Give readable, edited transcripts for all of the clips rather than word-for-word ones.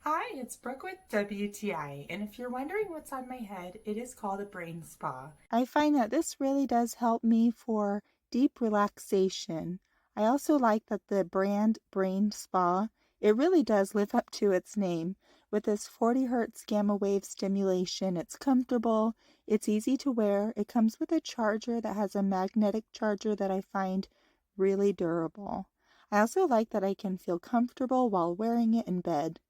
Hi, it's Brooke with WTI, and if you're wondering what's on my head, it is called a brain spa. I find that this really does help me for deep relaxation. I also like that the brand Brain Spa, it really does live up to its name. With this 40 hertz gamma wave stimulation, it's comfortable, it's easy to wear, it comes with a charger that has a magnetic charger that I find really durable. I also like that I can feel comfortable while wearing it in bed.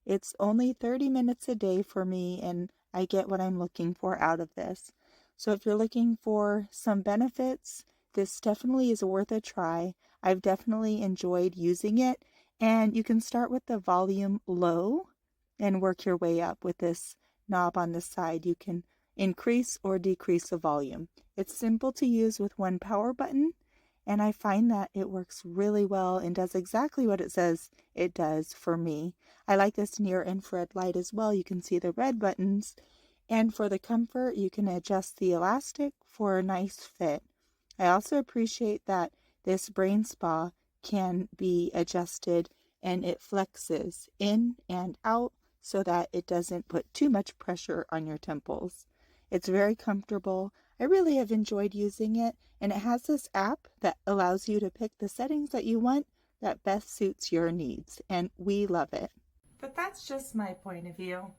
It's only 30 minutes a day for me, and I get what I'm looking for out of this. So if you're looking for some benefits, this definitely is worth a try. I've definitely enjoyed using it, and you can start with the volume low and work your way up with this knob on the side. You can increase or decrease the volume. It's simple to use with one power button, and I find that it works really well and does exactly what it says it does for me. I like this near infrared light as well. You can see the red buttons. And for the comfort, you can adjust the elastic for a nice fit. I also appreciate that this brain spa can be adjusted and it flexes in and out so that it doesn't put too much pressure on your temples. It's very comfortable. I really have enjoyed using it, and it has this app that allows you to pick the settings that you want that best suits your needs, and we love it. But that's just my point of view.